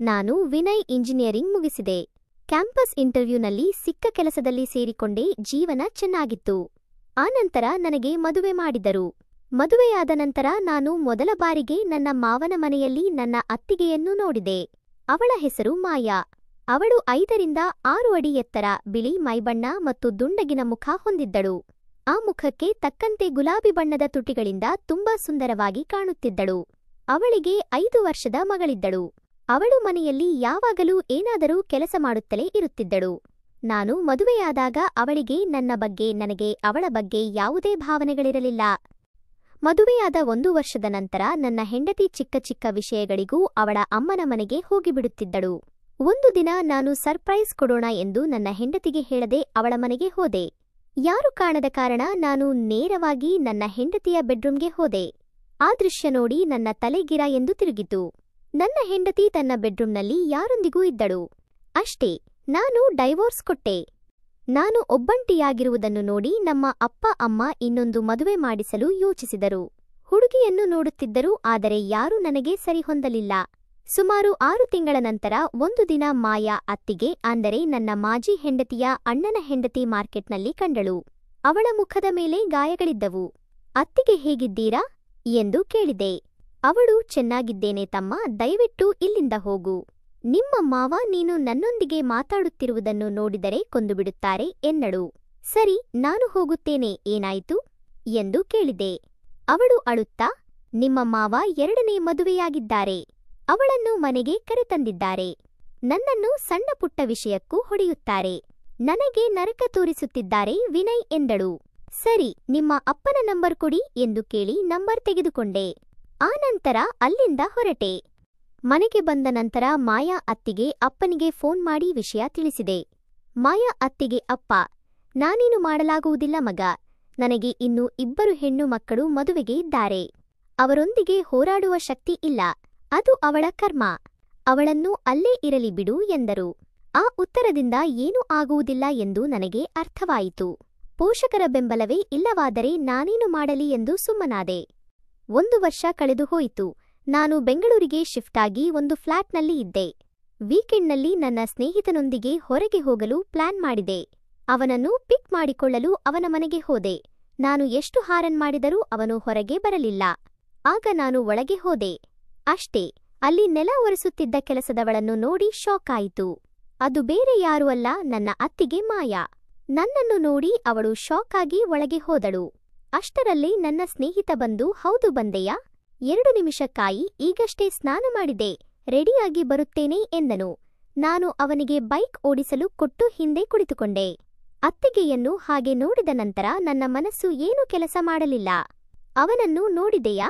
ನಾನು Vinay engineering ಮುಗಿಸಿದೆ. Campus ಇಂಟರ್ವ್ಯೂನಲ್ಲಿ ಸಿಕ್ಕ ಕೆಲಸದಲ್ಲಿ ಸೇರಿಕೊಂಡೆ. ಜೀವನ ಚೆನ್ನಾಗಿತ್ತು. ಆನಂತರ ನನಗೆ ಮದುವೆ ಮಾಡಿದರು. ಮದುವೆಯಾದ ನಂತರ ನಾನು ಮೊದಲ ಬಾರಿಗೆ ನನ್ನ ಮಾವನ ಮನೆಯಲ್ಲಿ ನನ್ನ ಅತ್ತಿಗೆಯನ್ನು ನೋಡಿದೆ. ಅವಳ ಹೆಸರು ಮಾಯಾ. ಅವಳು 5 ರಿಂದ 6 ಅಡಿ ಎತ್ತರ, ಬಿಳಿ ಮೈಬಣ್ಣ ಮತ್ತು ದುಂಡಗಿನ ಮುಖ ಹೊಂದಿದ್ದಳು. ಆ ಮುಖಕ್ಕೆ ತಕ್ಕಂತೆ ಗುಲಾಬಿ ಬಣ್ಣದ ತುಟಿಗಳಿಂದ ತುಂಬಾ ಸುಂದರವಾಗಿ ಕಾಣುತ್ತಿದ್ದಳು. ಅವಳಿಗೆ 5 ವರ್ಷದ ಮಗಳಿದ್ದಳು. ಅವಳು ಮನೆಯಲ್ಲಿ ಯಾವಾಗಲೂ ಏನಾದರೂ ಕೆಲಸ ಮಾಡುತ್ತಲೇ ಇರುತ್ತಿದ್ದಳು. ನಾನು ಮದುವೆಯಾದಾಗ ಅವಳಿಗೆ ನನ್ನ ಬಗ್ಗೆ, ನನಗೆ ಅವಳ ಬಗ್ಗೆ ಯಾವುದೇ ಭಾವನೆಗಳಿರಲಿಲ್ಲ. ಮದುವೆಯಾದ 1 ವರ್ಷದ ನಂತರ ನನ್ನ ಹೆಂಡತಿ ಚಿಕ್ಕ ಚಿಕ್ಕ ವಿಷಯಗಳಿಗೂ ಅವಳ ಅಮ್ಮನ ಮನೆಗೆ ಹೋಗಿಬಿಡುತ್ತಿದ್ದಳು. ಒಂದು ದಿನ ನಾನು ಸರ್ಪ್ರೈಸ್ ಕೊಡೋಣ ಎಂದು ನನ್ನ ಹೆಂಡತಿಗೆ ಹೇಳದೆ ಅವಳ ಮನೆಗೆ ಹೋದೆ. ಯಾರು ಕಾಣದ ಕಾರಣ ನಾನು ನೇರವಾಗಿ ನನ್ನ ಹೆಂಡತಿಯ ಬೆಡ್ರೂಮ್ಗೆ ಹೋದೆ. ಆ ದೃಶ್ಯ ನೋಡಿ ನನ್ನ ತಲೆ ಗಿರ ಎಂದು ತಿರುಗಿತು. ನನ್ನ ಹೆಂಡತಿ ತನ್ನ ಬೆಡ್ರೂಮ್ನಲ್ಲಿ ಯಾರೊಂದಿಗೂ ಇದ್ದಳು. ಅಷ್ಟೇ, ನಾನು ಡೈವೋರ್ಸ್ ಕೊಟ್ಟೆ. ನಾನು ಒಬ್ಬಂಟಿಯಾಗಿರುವುದನ್ನು ನೋಡಿ ನಮ್ಮ ಅಪ್ಪ ಅಮ್ಮ ಇನ್ನೊಂದು ಮದುವೆ ಮಾಡಿಸಲು ಯೋಚಿಸಿದರು. ಹುಡುಗಿಯನ್ನು ನೋಡುತ್ತಿದ್ದರು, ಆದರೆ ಯಾರೂ ನನಗೆ ಸರಿಹೊಂದಲಿಲ್ಲ. ಸುಮಾರು 6 ತಿಂಗಳ ನಂತರ ಒಂದು ದಿನ ಮಾಯಾ ಅತ್ತಿಗೆ, ಅಂದರೆ ನನ್ನ ಮಾಜಿ ಹೆಂಡತಿಯ ಅಣ್ಣನ ಹೆಂಡತಿ ಮಾರ್ಕೆಟ್ನಲ್ಲಿ ಕಂಡಳು. ಅವಳ ಮುಖದ ಮೇಲೆ ಗಾಯಗಳಿದ್ದವು. ಅತ್ತಿಗೆ ಹೇಗಿದ್ದೀರಾ ಎಂದು ಕೇಳಿದೆ. ಅವಳು, ಚೆನ್ನಾಗಿದ್ದೇನೆ ತಮ್ಮ, ದಯವಿಟ್ಟು ಇಲ್ಲಿಂದ ಹೋಗು. ನಿಮ್ಮ ಮಾವ ನೀನು ನನ್ನೊಂದಿಗೆ ಮಾತಾಡುತ್ತಿರುವುದನ್ನು ನೋಡಿದರೆ ಕೊಂದುಬಿಡುತ್ತಾರೆ ಎನ್ನಳು. ಸರಿ, ನಾನು ಹೋಗುತ್ತೇನೆ, ಏನಾಯಿತು ಎಂದು ಕೇಳಿದೆ. ಅವಳು ಅಳುತ್ತಾ, ನಿಮ್ಮ ಮಾವ 2ನೇ ಮದುವೆಯಾಗಿದ್ದಾರೆ. ಅವಳನ್ನು ಮನೆಗೆ ಕರೆತಂದಿದ್ದಾರೆ. ನನ್ನನ್ನು ಸಣ್ಣ ಪುಟ್ಟ ವಿಷಯಕ್ಕೂ ಹೊಡೆಯುತ್ತಾರೆ. ನನಗೆ ನರಕ ತೋರಿಸುತ್ತಿದ್ದಾರೆ ವಿನಯ್ ಎಂದಳು. ಸರಿ, ನಿಮ್ಮ ಅಪ್ಪನ ನಂಬರ್ ಕೊಡಿ ಎಂದು ಕೇಳಿ ನಂಬರ್ ತೆಗೆದುಕೊಂಡೆ. ಆನಂತರ ಅಲ್ಲಿಂದ ಹೊರಟೆ. ಮನೆಗೆ ಬಂದ ನಂತರ ಮಾಯಾ ಅತ್ತಿಗೆ ಅಪ್ಪನಿಗೆ ಫೋನ್ ಮಾಡಿ ವಿಷಯ ತಿಳಿಸಿದೆ. ಮಾಯಾ ಅತ್ತಿಗೆ, ಅಪ್ಪ, ನಾನೇನು ಮಾಡಲಾಗುವುದಿಲ್ಲ ಮಗ. ನನಗೆ ಇನ್ನೂ 2 ಹೆಣ್ಣು ಮಕ್ಕಳು ಮದುವೆಗೆ ಇದ್ದಾರೆ. ಅವರೊಂದಿಗೆ ಹೋರಾಡುವ ಶಕ್ತಿ ಇಲ್ಲ. ಅದು ಅವಳ ಕರ್ಮ. ಅವಳನ್ನು ಅಲ್ಲೇ ಇರಲಿ ಬಿಡು ಎಂದರು. ಆ ಉತ್ತರದಿಂದ ಏನೂ ಆಗುವುದಿಲ್ಲ ಎಂದು ನನಗೆ ಅರ್ಥವಾಯಿತು. ಪೋಷಕರ ಬೆಂಬಲವೇ ಇಲ್ಲವಾದರೆ ನಾನೇನು ಮಾಡಲಿ ಎಂದು ಸುಮ್ಮನಾದೆ. 1 ವರ್ಷ ಕಳೆದು ಹೋಯಿತು. ನಾನು ಬೆಂಗಳೂರಿಗೆ ಶಿಫ್ಟ್ ಆಗಿ ಒಂದು ಫ್ಲ್ಯಾಟ್ನಲ್ಲಿ ಇದ್ದೆ. ವೀಕೆಂಡ್ನಲ್ಲಿ ನನ್ನ ಸ್ನೇಹಿತನೊಂದಿಗೆ ಹೊರಗೆ ಹೋಗಲು ಪ್ಲಾನ್ ಮಾಡಿದೆ. ಅವನನ್ನು ಪಿಕ್ ಮಾಡಿಕೊಳ್ಳಲು ಅವನ ಮನೆಗೆ ಹೋದೆ. ನಾನು ಎಷ್ಟು ಹಾರನ್ ಮಾಡಿದರೂ ಅವನು ಹೊರಗೆ ಬರಲಿಲ್ಲ. ಆಗ ನಾನು ಒಳಗೆ ಹೋದೆ. ಅಷ್ಟೇ, ಅಲ್ಲಿ ನೆಲ ಒರೆಸುತ್ತಿದ್ದ ಕೆಲಸದವಳನ್ನು ನೋಡಿ ಶಾಕ್ ಆಯಿತು. ಅದು ಬೇರೆ ಯಾರೂ ಅಲ್ಲ, ನನ್ನ ಅತ್ತಿಗೆ ಮಾಯಾ. ನನ್ನನ್ನು ನೋಡಿ ಅವಳು ಶಾಕ್ ಆಗಿ ಒಳಗೆ ಹೋದಳು. ಅಷ್ಟರಲ್ಲಿ ನನ್ನ ಸ್ನೇಹಿತ ಬಂದು, ಹೌದು ಬಂದೆಯಾ, 2 ನಿಮಿಷ ಕಾಯಿ, ಈಗಷ್ಟೇ ಸ್ನಾನ ಮಾಡಿದೆ, ರೆಡಿಯಾಗಿ ಬರುತ್ತೇನೆ ಎಂದನು. ನಾನು ಅವನಿಗೆ ಬೈಕ್ ಓಡಿಸಲು ಕೊಟ್ಟು ಹಿಂದೆ ಕುಳಿತುಕೊಂಡೆ. ಅತ್ತಿಗೆಯನ್ನು ಹಾಗೆ ನೋಡಿದ ನಂತರ ನನ್ನ ಮನಸ್ಸು ಏನೂ ಕೆಲಸ ಮಾಡಲಿಲ್ಲ. ಅವನನ್ನು ನೋಡಿದೆಯಾ,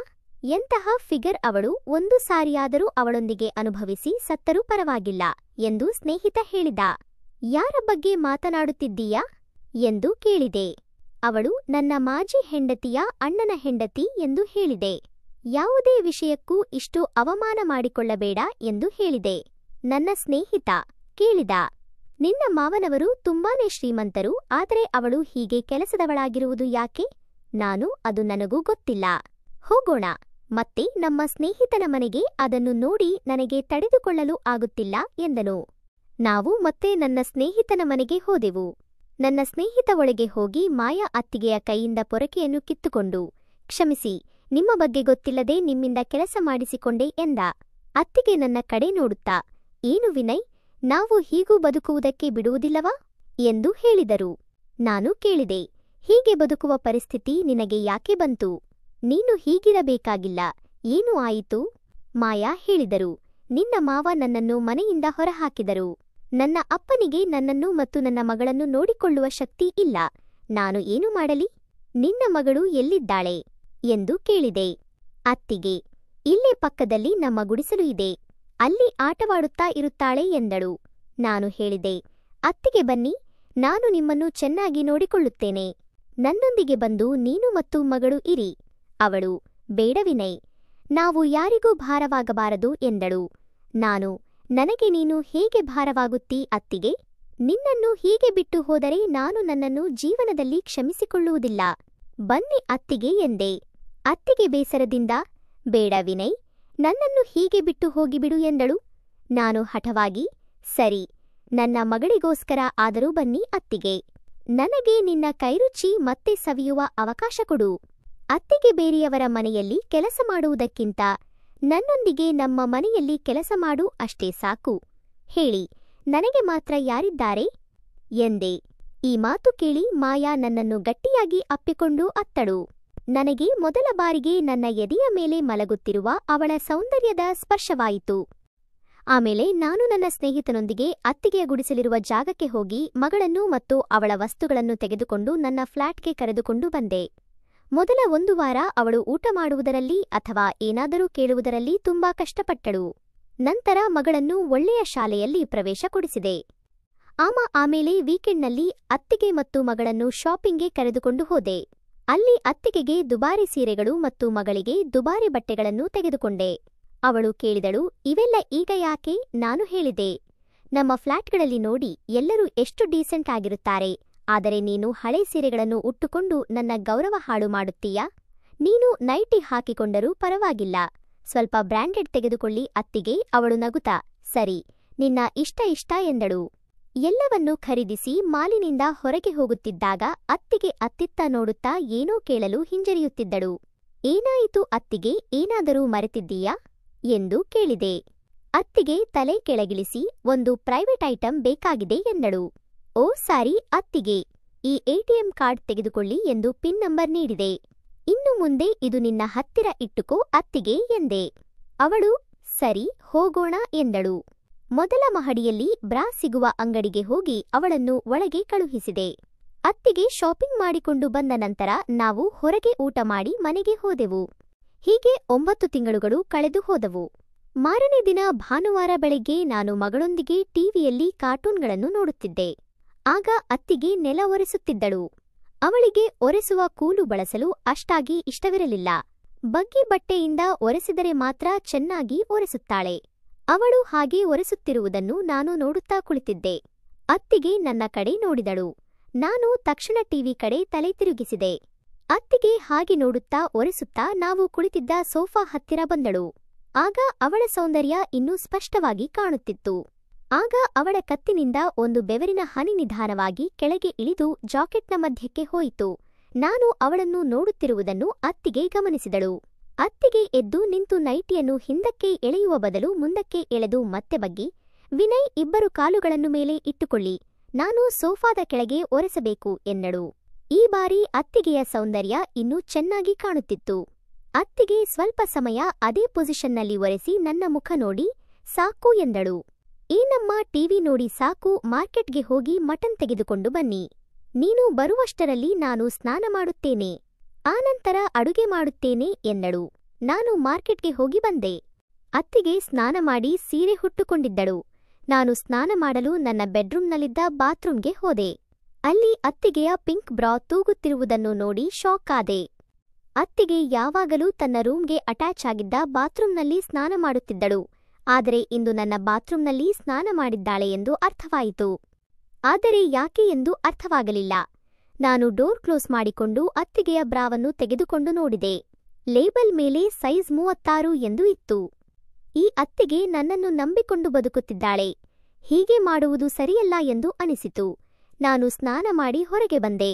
ಎಂತಹ ಫಿಗರ್ ಅವಳು, 1 ಸಾರಿಯಾದರೂ ಅವಳೊಂದಿಗೆ ಅನುಭವಿಸಿ ಸತ್ತರೂ ಪರವಾಗಿಲ್ಲ ಎಂದು ಸ್ನೇಹಿತ ಹೇಳಿದ. ಯಾರ ಬಗ್ಗೆ ಮಾತನಾಡುತ್ತಿದ್ದೀಯಾ ಎಂದು ಕೇಳಿದೆ. ಅವಳು, ನನ್ನ ಮಾಜಿ ಹೆಂಡತಿಯ ಅಣ್ಣನ ಹೆಂಡತಿ ಎಂದು ಹೇಳಿದೆ. ಯಾವುದೇ ವಿಷಯಕ್ಕೂ ಇಷ್ಟು ಅವಮಾನ ಮಾಡಿಕೊಳ್ಳಬೇಡ ಎಂದು ಹೇಳಿದೆ. ನನ್ನ ಸ್ನೇಹಿತ ಕೇಳಿದ, ನಿನ್ನ ಮಾವನವರು ತುಂಬಾನೇ ಶ್ರೀಮಂತರು, ಆದರೆ ಅವಳು ಹೀಗೆ ಕೆಲಸದವಳಾಗಿರುವುದು ಯಾಕೆ? ನಾನು, ಅದು ನನಗೂ ಗೊತ್ತಿಲ್ಲ. ಹೋಗೋಣ ಮತ್ತೆ ನಮ್ಮ ಸ್ನೇಹಿತನ ಮನೆಗೆ, ಅದನ್ನು ನೋಡಿ ನನಗೆ ತಡೆದುಕೊಳ್ಳಲು ಆಗುತ್ತಿಲ್ಲ ಎಂದನು. ನಾವು ಮತ್ತೆ ನನ್ನ ಸ್ನೇಹಿತನ ಮನೆಗೆ ಹೋದೆವು. ನನ್ನ ಸ್ನೇಹಿತ ಒಳಗೆ ಹೋಗಿ ಮಾಯಾ ಅತ್ತಿಗೆಯ ಕೈಯಿಂದ ಪೊರಕೆಯನ್ನು ಕಿತ್ತುಕೊಂಡು, ಕ್ಷಮಿಸಿ, ನಿಮ್ಮ ಬಗ್ಗೆ ಗೊತ್ತಿಲ್ಲದೆ ನಿಮ್ಮಿಂದ ಕೆಲಸ ಮಾಡಿಸಿಕೊಂಡೆ ಎಂದ. ಅತ್ತಿಗೆ ನನ್ನ ಕಡೆ ನೋಡುತ್ತಾ, ಏನು ವಿನಯ್, ನಾವು ಹೀಗೂ ಬದುಕುವುದಕ್ಕೆ ಬಿಡುವುದಿಲ್ಲವಾ ಎಂದು ಹೇಳಿದರು. ನಾನು ಕೇಳಿದೆ, ಹೀಗೆ ಬದುಕುವ ಪರಿಸ್ಥಿತಿ ನಿನಗೆ ಯಾಕೆ ಬಂತು? ನೀನು ಹೀಗಿರಬೇಕಾಗಿಲ್ಲ, ಏನು ಆಯಿತು? ಮಾಯಾ ಹೇಳಿದರು, ನಿನ್ನ ಮಾವ ನನ್ನನ್ನು ಮನೆಯಿಂದ ಹೊರಹಾಕಿದರು. ನನ್ನ ಅಪ್ಪನಿಗೆ ನನ್ನನ್ನು ಮತ್ತು ನನ್ನ ಮಗಳನ್ನು ನೋಡಿಕೊಳ್ಳುವ ಶಕ್ತಿ ಇಲ್ಲ. ನಾನು ಏನು ಮಾಡಲಿ? ನಿನ್ನ ಮಗಳು ಎಲ್ಲಿದ್ದಾಳೆ ಎಂದು ಕೇಳಿದೆ. ಅತ್ತಿಗೆ, ಇಲ್ಲೇ ಪಕ್ಕದಲ್ಲಿ ನಮ್ಮ ಗುಡಿಸಲು ಇದೆ, ಅಲ್ಲಿ ಆಟವಾಡುತ್ತಾ ಇರುತ್ತಾಳೆ ಎಂದಳು. ನಾನು ಹೇಳಿದೆ, ಅತ್ತಿಗೆ ಬನ್ನಿ, ನಾನು ನಿಮ್ಮನ್ನು ಚೆನ್ನಾಗಿ ನೋಡಿಕೊಳ್ಳುತ್ತೇನೆ. ನನ್ನೊಂದಿಗೆ ಬಂದು ನೀನು ಮತ್ತು ಮಗಳು ಇರಿ. ಅವಳು, ಬೇಡ ವಿನಯ್, ನಾವು ಯಾರಿಗೂ ಭಾರವಾಗಬಾರದು ಎಂದಳು. ನಾನು, ನನಗೆ ನೀನು ಹೇಗೆ ಭಾರವಾಗುತ್ತೀ ಅತ್ತಿಗೆ? ನಿನ್ನನ್ನು ಹೀಗೆ ಬಿಟ್ಟು ಹೋದರೆ ನಾನು ನನ್ನನ್ನು ಜೀವನದಲ್ಲಿ ಕ್ಷಮಿಸಿಕೊಳ್ಳುವುದಿಲ್ಲ. ಬನ್ನಿ ಅತ್ತಿಗೆ ಎಂದೆ. ಅತ್ತಿಗೆ ಬೇಸರದಿಂದ, ಬೇಡ ವಿನಯ್, ನನ್ನನ್ನು ಹೀಗೆ ಬಿಟ್ಟು ಹೋಗಿಬಿಡು ಎಂದಳು. ನಾನು ಹಠವಾಗಿ, ಸರಿ, ನನ್ನ ಮಗಳಿಗೋಸ್ಕರ ಆದರೂ ಬನ್ನಿ ಅತ್ತಿಗೆ. ನನಗೆ ನಿನ್ನ ಕೈರುಚಿ ಮತ್ತೆ ಸವಿಯುವ ಅವಕಾಶ ಕೊಡು. ಅತ್ತಿಗೆ ಬೇರೆಯವರ ಮನೆಯಲ್ಲಿ ಕೆಲಸ ಮಾಡುವುದಕ್ಕಿಂತ ನನ್ನೊಂದಿಗೆ ನಮ್ಮ ಮನೆಯಲ್ಲಿ ಕೆಲಸ ಮಾಡು, ಅಷ್ಟೇ ಸಾಕು. ಹೇಳಿ, ನನಗೆ ಮಾತ್ರ ಯಾರಿದ್ದಾರೆ ಎಂದೆ. ಈ ಮಾತು ಕೇಳಿ ಮಾಯಾ ನನ್ನನ್ನು ಗಟ್ಟಿಯಾಗಿ ಅಪ್ಪಿಕೊಂಡು ಅತ್ತಳು. ನನಗೆ ಮೊದಲ ಬಾರಿಗೆ ನನ್ನ ಎದೆಯ ಮೇಲೆ ಮಲಗುತ್ತಿರುವ ಅವಳ ಸೌಂದರ್ಯದ ಸ್ಪರ್ಶವಾಯಿತು. ಆಮೇಲೆ ನಾನು ನನ್ನ ಸ್ನೇಹಿತನೊಂದಿಗೆ ಅತ್ತಿಗೆಯ ಗುಡಿಸಲಿರುವ ಜಾಗಕ್ಕೆ ಹೋಗಿ ಮಗಳನ್ನು ಮತ್ತು ಅವಳ ವಸ್ತುಗಳನ್ನು ತೆಗೆದುಕೊಂಡು ನನ್ನ ಫ್ಲ್ಯಾಟ್ಗೆ ಕರೆದುಕೊಂಡು ಬಂದೆ. ಮೊದಲ 1 ವಾರ ಅವಳು ಊಟ ಮಾಡುವುದರಲ್ಲಿ ಅಥವಾ ಏನಾದರೂ ಕೇಳುವುದರಲ್ಲಿ ತುಂಬಾ ಕಷ್ಟಪಟ್ಟಳು. ನಂತರ ಮಗಳನ್ನು ಒಳ್ಳೆಯ ಶಾಲೆಯಲ್ಲಿ ಪ್ರವೇಶ ಕೊಡಿಸಿದೆ. ಆಮೇಲೆ ವೀಕೆಂಡ್ನಲ್ಲಿ ಅತ್ತಿಗೆ ಮತ್ತು ಮಗಳನ್ನು ಶಾಪಿಂಗ್ಗೆ ಕರೆದುಕೊಂಡು ಹೋದೆ. ಅಲ್ಲಿ ಅತ್ತಿಗೆಗೆ ದುಬಾರಿ ಸೀರೆಗಳು ಮತ್ತು ಮಗಳಿಗೆ ದುಬಾರಿ ಬಟ್ಟೆಗಳನ್ನು ತೆಗೆದುಕೊಂಡೆ. ಅವಳು ಕೇಳಿದಳು, ಇವೆಲ್ಲ ಈಗ ಯಾಕೆ? ನಾನು ಹೇಳಿದೆ, ನಮ್ಮ ಫ್ಲ್ಯಾಟ್ಗಳಲ್ಲಿ ನೋಡಿ, ಎಲ್ಲರೂ ಎಷ್ಟು ಡೀಸೆಂಟ್ ಆಗಿರುತ್ತಾರೆ, ಆದರೆ ನೀನು ಹಳೆ ಸೀರೆಗಳನ್ನು ಉಟ್ಟುಕೊಂಡು ನನ್ನ ಗೌರವ ಹಾಳು ಮಾಡುತ್ತೀಯಾ? ನೀನು ನೈಟಿ ಹಾಕಿಕೊಂಡರೂ ಪರವಾಗಿಲ್ಲ, ಸ್ವಲ್ಪ ಬ್ರ್ಯಾಂಡೆಡ್ ತೆಗೆದುಕೊಳ್ಳಿ ಅತ್ತಿಗೆ. ಅವಳು ನಗುತ್ತಾ, ಸರಿ, ನಿನ್ನ ಇಷ್ಟ ಎಂದಳು. ಎಲ್ಲವನ್ನೂ ಖರೀದಿಸಿ ಮಾಲಿನಿಂದ ಹೊರಗೆ ಹೋಗುತ್ತಿದ್ದಾಗ ಅತ್ತಿಗೆ ಅತ್ತಿತ್ತ ನೋಡುತ್ತಾ ಏನೋ ಕೇಳಲು ಹಿಂಜರಿಯುತ್ತಿದ್ದಳು. ಏನಾಯಿತು ಅತ್ತಿಗೆ, ಏನಾದರೂ ಮರೆತಿದ್ದೀಯಾ ಎಂದು ಕೇಳಿದೆ. ಅತ್ತಿಗೆ ತಲೆ ಕೆಳಗಿಳಿಸಿ, ಒಂದು ಪ್ರೈವೇಟ್ ಐಟಂ ಬೇಕಾಗಿದೆ ಎಂದಳು. ಓ ಸಾರಿ ಅತ್ತಿಗೆ, ಈ ಎಟಿಎಂ ಕಾರ್ಡ್ ತೆಗೆದುಕೊಳ್ಳಿ ಎಂದು ಪಿನ್ ನಂಬರ್ ನೀಡಿದೆ. ಇನ್ನು ಮುಂದೆ ಇದು ನಿನ್ನ ಹತ್ತಿರ ಇಟ್ಟುಕೋ ಅತ್ತಿಗೆ ಎಂದೆ. ಅವಳು ಸರಿ, ಹೋಗೋಣ ಎಂದಳು. ಮೊದಲ ಮಹಡಿಯಲ್ಲಿ ಬ್ರಾ ಸಿಗುವ ಅಂಗಡಿಗೆ ಹೋಗಿ ಅವಳನ್ನು ಒಳಗೆ ಕಳುಹಿಸಿದೆ. ಅತ್ತಿಗೆ ಶಾಪಿಂಗ್ ಮಾಡಿಕೊಂಡು ಬಂದ ನಂತರ ನಾವು ಹೊರಗೆ ಊಟ ಮಾಡಿ ಮನೆಗೆ ಹೋದೆವು. ಹೀಗೆ 9 ತಿಂಗಳುಗಳು ಕಳೆದು ಹೋದವು. ಮಾರನೇ ದಿನ ಭಾನುವಾರ ಬೆಳಗ್ಗೆ ನಾನು ಮಗಳೊಂದಿಗೆ ಟಿವಿಯಲ್ಲಿ ಕಾರ್ಟೂನ್ಗಳನ್ನು ನೋಡುತ್ತಿದ್ದೆ. ಆಗ ಅತ್ತಿಗೆ ನೆಲ ಒರೆಸುತ್ತಿದ್ದಳು. ಅವಳಿಗೆ ಒರೆಸುವ ಕೂಲು ಬಳಸಲು ಅಷ್ಟಾಗಿ ಇಷ್ಟವಿರಲಿಲ್ಲ. ಬಗ್ಗಿ ಬಟ್ಟೆಯಿಂದ ಒರೆಸಿದರೆ ಮಾತ್ರ ಚೆನ್ನಾಗಿ ಒರೆಸುತ್ತಾಳೆ. ಅವಳು ಹಾಗೆ ಒರೆಸುತ್ತಿರುವುದನ್ನು ನಾನು ನೋಡುತ್ತಾ ಕುಳಿತಿದ್ದೆ. ಅತ್ತಿಗೆ ನನ್ನ ಕಡೆ ನೋಡಿದಳು. ನಾನು ತಕ್ಷಣ ಟಿವಿ ಕಡೆ ತಲೆ ತಿರುಗಿಸಿದೆ. ಅತ್ತಿಗೆ ಹಾಗೆ ನೋಡುತ್ತಾ ಒರೆಸುತ್ತಾ ನಾವು ಕುಳಿತಿದ್ದ ಸೋಫಾ ಹತ್ತಿರ ಬಂದಳು. ಆಗ ಅವಳ ಸೌಂದರ್ಯ ಇನ್ನೂ ಸ್ಪಷ್ಟವಾಗಿ ಕಾಣುತ್ತಿತ್ತು. ಆಗ ಅವಳ ಕತ್ತಿನಿಂದ ಒಂದು ಬೆವರಿನ ಹನಿ ನಿಧಾನವಾಗಿ ಕೆಳಗೆ ಇಳಿದು ಜಾಕೆಟ್ನ ಮಧ್ಯಕ್ಕೆ ಹೋಯಿತು. ನಾನು ಅವಳನ್ನು ನೋಡುತ್ತಿರುವುದನ್ನು ಅತ್ತಿಗೆ ಗಮನಿಸಿದಳು. ಅತ್ತಿಗೆ ಎದ್ದು ನಿಂತು ನೈಟಿಯನ್ನು ಹಿಂದಕ್ಕೆ ಎಳೆಯುವ ಬದಲು ಮುಂದಕ್ಕೆ ಎಳೆದು ಮತ್ತೆ ಬಗ್ಗಿ, ವಿನಯ್, ಇಬ್ಬರು ಕಾಲುಗಳನ್ನು ಮೇಲೆ ಇಟ್ಟುಕೊಳ್ಳಿ, ನಾನು ಸೋಫಾದ ಕೆಳಗೆ ಒರೆಸಬೇಕು ಎಂದಳು. ಈ ಬಾರಿ ಅತ್ತಿಗೆಯ ಸೌಂದರ್ಯ ಇನ್ನೂ ಚೆನ್ನಾಗಿ ಕಾಣುತ್ತಿತ್ತು. ಅತ್ತಿಗೆ ಸ್ವಲ್ಪ ಸಮಯ ಅದೇ ಪೊಸಿಷನ್ನಲ್ಲಿ ಒರೆಸಿ ನನ್ನ ಮುಖ ನೋಡಿ, ಸಾಕು ಎಂದಳು. ಏನಮ್ಮ, ಟಿವಿ ನೋಡಿ ಸಾಕು, ಮಾರ್ಕೆಟ್ಗೆ ಹೋಗಿ ಮಟನ್ ತೆಗೆದುಕೊಂಡು ಬನ್ನಿ. ನೀನು ಬರುವಷ್ಟರಲ್ಲಿ ನಾನು ಸ್ನಾನ ಮಾಡುತ್ತೇನೆ, ಆನಂತರ ಅಡುಗೆ ಮಾಡುತ್ತೇನೆ ಎಂದಳು. ನಾನು ಮಾರ್ಕೆಟ್ಗೆ ಹೋಗಿ ಬಂದೆ. ಅತ್ತಿಗೆ ಸ್ನಾನ ಮಾಡಿ ಸೀರೆ ಹುಟ್ಟುಕೊಂಡಿದ್ದಳು. ನಾನು ಸ್ನಾನ ಮಾಡಲು ನನ್ನ ಬೆಡ್ರೂಮ್ನಲ್ಲಿದ್ದ ಬಾತ್ರೂಮ್ಗೆ ಹೋದೆ. ಅಲ್ಲಿ ಅತ್ತಿಗೆಯ ಪಿಂಕ್ ಬ್ರಾ ತೂಗುತ್ತಿರುವುದನ್ನು ನೋಡಿ ಶಾಕ್ ಆದೆ. ಅತ್ತಿಗೆ ಯಾವಾಗಲೂ ತನ್ನ ರೂಮ್ಗೆ ಅಟ್ಯಾಚ್ ಆಗಿದ್ದ ಬಾತ್ರೂಮ್ನಲ್ಲಿ ಸ್ನಾನ ಮಾಡುತ್ತಿದ್ದಳು. ಆದರೆ ಇಂದು ನನ್ನ ಬಾತ್ರೂಮ್ನಲ್ಲಿ ಸ್ನಾನ ಮಾಡಿದ್ದಾಳೆ ಎಂದು ಅರ್ಥವಾಯಿತು. ಆದರೆ ಯಾಕೆ ಎಂದು ಅರ್ಥವಾಗಲಿಲ್ಲ. ನಾನು ಡೋರ್ ಕ್ಲೋಸ್ ಮಾಡಿಕೊಂಡು ಅತ್ತಿಗೆಯ ಬ್ರಾವನ್ನು ತೆಗೆದುಕೊಂಡು ನೋಡಿದೆ. ಲೇಬಲ್ ಮೇಲೆ ಸೈಜ್ 36 ಎಂದು ಇತ್ತು. ಈ ಅತ್ತಿಗೆ ನನ್ನನ್ನು ನಂಬಿಕೊಂಡು ಬದುಕುತ್ತಿದ್ದಾಳೆ. ಹೀಗೆ ಮಾಡುವುದು ಸರಿಯಲ್ಲ ಎಂದು ಅನಿಸಿತು. ನಾನು ಸ್ನಾನ ಮಾಡಿ ಹೊರಗೆ ಬಂದೆ.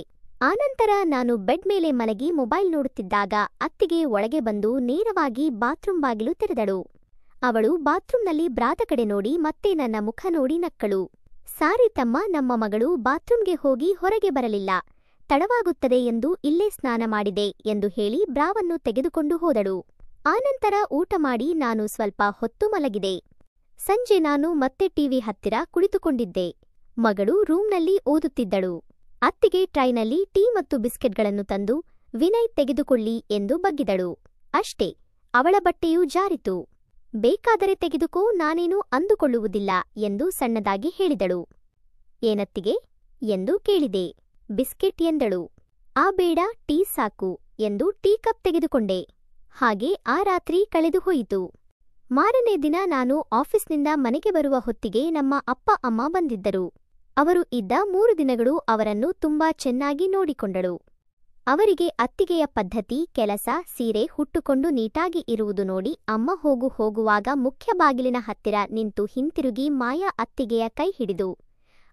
ಆನಂತರ ನಾನು ಬೆಡ್ ಮೇಲೆ ಮಲಗಿ ಮೊಬೈಲ್ ನೋಡುತ್ತಿದ್ದಾಗ ಅತ್ತಿಗೆ ಒಳಗೆ ಬಂದು ನೇರವಾಗಿ ಬಾತ್ರೂಮ್ ಬಾಗಿಲು ತೆರೆದಳು. ಅವಳು ಬಾತ್ರೂಮ್ನಲ್ಲಿ ಬ್ರಾದ ಕಡೆ ನೋಡಿ ಮತ್ತೆ ನನ್ನ ಮುಖ ನೋಡಿ ನಕ್ಕಳು. ಸಾರಿ ತಮ್ಮ, ನಮ್ಮ ಮಗಳು ಬಾತ್ರೂಮ್ಗೆ ಹೋಗಿ ಹೊರಗೆ ಬರಲಿಲ್ಲ, ತಡವಾಗುತ್ತದೆ ಎಂದು ಇಲ್ಲೇ ಸ್ನಾನ ಮಾಡಿದೆ ಎಂದು ಹೇಳಿ ಬ್ರಾವನ್ನು ತೆಗೆದುಕೊಂಡು ಹೋದಳು. ಆನಂತರ ಊಟ ಮಾಡಿ ನಾನು ಸ್ವಲ್ಪ ಹೊತ್ತು ಮಲಗಿದೆ. ಸಂಜೆ ನಾನು ಮತ್ತೆ ಟಿವಿ ಹತ್ತಿರ ಕುಳಿತುಕೊಂಡಿದ್ದೆ. ಮಗಳು ರೂಮ್ನಲ್ಲಿ ಓದುತ್ತಿದ್ದಳು. ಅತ್ತಿಗೆ ಟ್ರೈನಲ್ಲಿ ಟೀ ಮತ್ತು ಬಿಸ್ಕೆಟ್ಗಳನ್ನು ತಂದು, ವಿನಯ್ ತೆಗೆದುಕೊಳ್ಳಿ ಎಂದು ಬಗ್ಗಿದಳು. ಅಷ್ಟೇ, ಅವಳ ಬಟ್ಟೆಯೂ ಜಾರಿತು. ಬೇಕಾದರೆ ತೆಗೆದುಕೋ, ನಾನೇನೂ ಅಂದುಕೊಳ್ಳುವುದಿಲ್ಲ ಎಂದು ಸಣ್ಣದಾಗಿ ಹೇಳಿದಳು. ಏನತ್ತಿಗೆ ಎಂದು ಕೇಳಿದೆ. ಬಿಸ್ಕೆಟ್ ಎಂದಳು. ಆ ಬೇಡ, ಟೀ ಸಾಕು ಎಂದು ಟೀ ಕಪ್ ತೆಗೆದುಕೊಂಡೆ. ಹಾಗೆ ಆ ರಾತ್ರಿ ಕಳೆದು ಹೋಯಿತು. ಮಾರನೇ ದಿನ ನಾನು ಆಫೀಸ್ನಿಂದ ಮನೆಗೆ ಬರುವ ಹೊತ್ತಿಗೆ ನಮ್ಮ ಅಪ್ಪ ಅಮ್ಮ ಬಂದಿದ್ದರು. ಅವರು ಇದ್ದ 3 ದಿನಗಳು ಅವರನ್ನು ತುಂಬಾ ಚೆನ್ನಾಗಿ ನೋಡಿಕೊಂಡಳು. ಅವರಿಗೆ ಅತ್ತಿಗೆಯ ಪದ್ಧತಿ ಕೆಲಸ ಸೀರೆ ಹುಟ್ಟುಕೊಂಡು ನೀಟಾಗಿ ಇರುವುದು ನೋಡಿ ಅಮ್ಮ ಹೋಗುವಾಗ ಮುಖ್ಯ ಬಾಗಿಲಿನ ಹತ್ತಿರ ನಿಂತು ಹಿಂತಿರುಗಿ ಮಾಯಾ ಅತ್ತಿಗೆಯ ಕೈ ಹಿಡಿದು,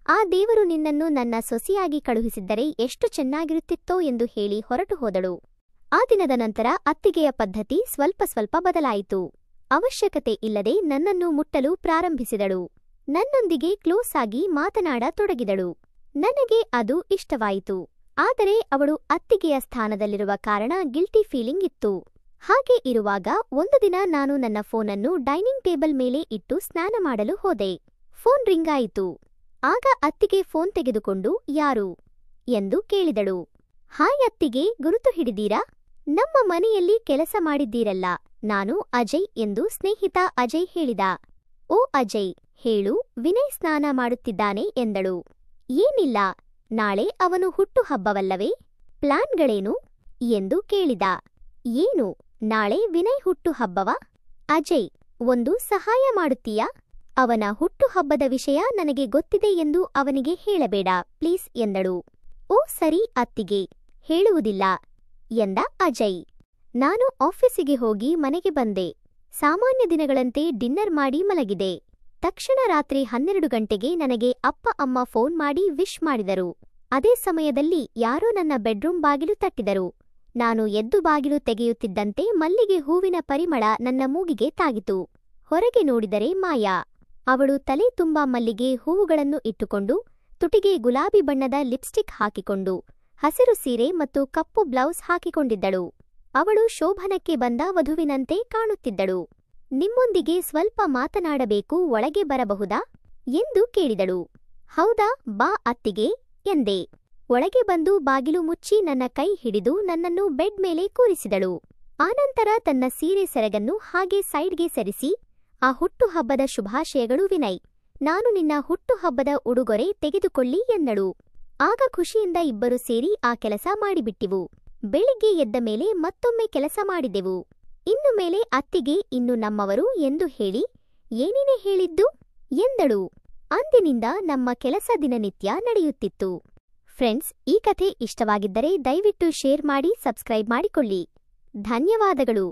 ಆ ದೇವರು ನಿನ್ನನ್ನು ನನ್ನ ಸೊಸೆಯಾಗಿ ಕಳುಹಿಸಿದ್ದರೆ ಎಷ್ಟು ಚೆನ್ನಾಗಿರುತ್ತಿತ್ತೋ ಎಂದು ಹೇಳಿ ಹೊರಟು ಹೋದಳು. ಆ ದಿನದ ನಂತರ ಅತ್ತಿಗೆಯ ಪದ್ಧತಿ ಸ್ವಲ್ಪ ಬದಲಾಯಿತು. ಅವಶ್ಯಕತೆ ಇಲ್ಲದೆ ನನ್ನನ್ನು ಮುಟ್ಟಲು ಪ್ರಾರಂಭಿಸಿದಳು. ನನ್ನೊಂದಿಗೆ ಕ್ಲೋಸ್ ಆಗಿ ಮಾತನಾಡತೊಡಗಿದಳು. ನನಗೆ ಅದು ಇಷ್ಟವಾಯಿತು. ಆದರೆ ಅವಳು ಅತ್ತಿಗೆಯ ಸ್ಥಾನದಲ್ಲಿರುವ ಕಾರಣ ಗಿಲ್ಟಿ ಫೀಲಿಂಗ್ ಇತ್ತು. ಹಾಗೆ ಇರುವಾಗ ಒಂದು ದಿನ ನಾನು ನನ್ನ ಫೋನನ್ನು ಡೈನಿಂಗ್ ಟೇಬಲ್ ಮೇಲೆ ಇಟ್ಟು ಸ್ನಾನ ಮಾಡಲು ಹೋದೆ. ಫೋನ್ ರಿಂಗ್ ಆಯಿತು. ಆಗ ಅತ್ತಿಗೆ ಫೋನ್ ತೆಗೆದುಕೊಂಡು ಯಾರು ಎಂದು ಕೇಳಿದಳು. ಹಾಯ್ ಅತ್ತಿಗೆ, ಗುರುತು ಹಿಡಿದೀರಾ? ನಮ್ಮ ಮನೆಯಲ್ಲಿ ಕೆಲಸ ಮಾಡಿದ್ದೀರಲ್ಲ, ನಾನು ಅಜಯ್ ಎಂದು ಸ್ನೇಹಿತ ಅಜಯ್ ಹೇಳಿದ. ಓ ಅಜಯ್, ಹೇಳು, ವಿನಯ್ ಸ್ನಾನ ಮಾಡುತ್ತಿದ್ದಾನೆ ಎಂದಳು. ಏನಿಲ್ಲ, ನಾಳೆ ಅವನು ಹುಟ್ಟುಹಬ್ಬವಲ್ಲವೇ? ಪ್ಲಾನ್ಗಳೇನು ಎಂದು ಕೇಳಿದ. ಏನು, ನಾಳೆ ವಿನಯ್ ಹುಟ್ಟುಹಬ್ಬವಾ? ಅಜಯ್, ಒಂದು ಸಹಾಯ ಮಾಡುತ್ತೀಯಾ? ಅವನ ಹುಟ್ಟುಹಬ್ಬದ ವಿಷಯ ನನಗೆ ಗೊತ್ತಿದೆ ಎಂದು ಅವನಿಗೆ ಹೇಳಬೇಡ ಪ್ಲೀಸ್ ಎಂದಳು. ಓ ಸರಿ ಅತ್ತಿಗೆ, ಹೇಳುವುದಿಲ್ಲ ಎಂದ ಅಜಯ್. ನಾನು ಆಫೀಸಿಗೆ ಹೋಗಿ ಮನೆಗೆ ಬಂದೆ. ಸಾಮಾನ್ಯ ದಿನಗಳಂತೆ ಡಿನ್ನರ್ ಮಾಡಿ ಮಲಗಿದೆ. ತಕ್ಷಣ ರಾತ್ರಿ 12 ಗಂಟೆಗೆ ನನಗೆ ಅಪ್ಪ ಅಮ್ಮ ಫೋನ್ ಮಾಡಿ ವಿಶ್ ಮಾಡಿದರು. ಅದೇ ಸಮಯದಲ್ಲಿ ಯಾರೋ ನನ್ನ ಬೆಡ್ರೂಮ್ ಬಾಗಿಲು ತಟ್ಟಿದರು. ನಾನು ಎದ್ದು ಬಾಗಿಲು ತೆಗೆಯುತ್ತಿದ್ದಂತೆ ಮಲ್ಲಿಗೆ ಹೂವಿನ ಪರಿಮಳ ನನ್ನ ಮೂಗಿಗೆ ತಾಗಿತು. ಹೊರಗೆ ನೋಡಿದರೆ ಮಾಯಾ. ಅವಳು ತಲೆ ತುಂಬಾ ಮಲ್ಲಿಗೆ ಹೂವುಗಳನ್ನು ಇಟ್ಟುಕೊಂಡು, ತುಟಿಗೆ ಗುಲಾಬಿ ಬಣ್ಣದ ಲಿಪ್ಸ್ಟಿಕ್ ಹಾಕಿಕೊಂಡು, ಹಸಿರು ಸೀರೆ ಮತ್ತು ಕಪ್ಪು ಬ್ಲೌಸ್ ಹಾಕಿಕೊಂಡಿದ್ದಳು. ಅವಳು ಶೋಭನಕ್ಕೆ ಬಂದ ವಧುವಿನಂತೆ ಕಾಣುತ್ತಿದ್ದಳು. ನಿಮ್ಮೊಂದಿಗೆ ಸ್ವಲ್ಪ ಮಾತನಾಡಬೇಕು, ಒಳಗೆ ಬರಬಹುದಾ ಎಂದು ಕೇಳಿದಳು. ಹೌದಾ, ಬಾ ಅತ್ತಿಗೆ ಎಂದೆ. ಒಳಗೆ ಬಂದು ಬಾಗಿಲು ಮುಚ್ಚಿ ನನ್ನ ಕೈ ಹಿಡಿದು ನನ್ನನ್ನು ಬೆಡ್ ಮೇಲೆ ಕೂರಿಸಿದಳು. ಆನಂತರ ತನ್ನ ಸೀರೆ ಸೆರಗನ್ನು ಹಾಗೆ ಸೈಡ್ಗೆ ಸರಿಸಿ, ಆ ಹುಟ್ಟುಹಬ್ಬದ ಶುಭಾಶಯಗಳು ವಿನಯ್, ನಾನು ನಿನ್ನ ಹುಟ್ಟುಹಬ್ಬದ ಉಡುಗೊರೆ ತೆಗೆದುಕೊಳ್ಳಿ ಎಂದಳು. ಆಗ ಖುಷಿಯಿಂದ ಇಬ್ಬರು ಸೇರಿ ಆ ಕೆಲಸ ಮಾಡಿಬಿಟ್ಟಿವು. ಬೆಳಿಗ್ಗೆ ಎದ್ದ ಮೇಲೆ ಮತ್ತೊಮ್ಮೆ ಕೆಲಸ ಮಾಡಿದೆವು. ಇನ್ನು ಮೇಲೆ ಅತ್ತಿಗೆ ಇನ್ನು ನಮ್ಮವರು ಎಂದು ಹೇಳಿ, ಏನೇನೆ ಹೇಳಿದ್ದು ಎಂದಳು. ಅಂದಿನಿಂದ ನಮ್ಮ ಕೆಲಸ ದಿನನಿತ್ಯ ನಡೆಯುತ್ತಿತ್ತು. ಫ್ರೆಂಡ್ಸ್, ಈ ಕಥೆ ಇಷ್ಟವಾಗಿದ್ದರೆ ದಯವಿಟ್ಟು ಶೇರ್ ಮಾಡಿ, ಸಬ್ಸ್ಕ್ರೈಬ್ ಮಾಡಿಕೊಳ್ಳಿ. ಧನ್ಯವಾದಗಳು.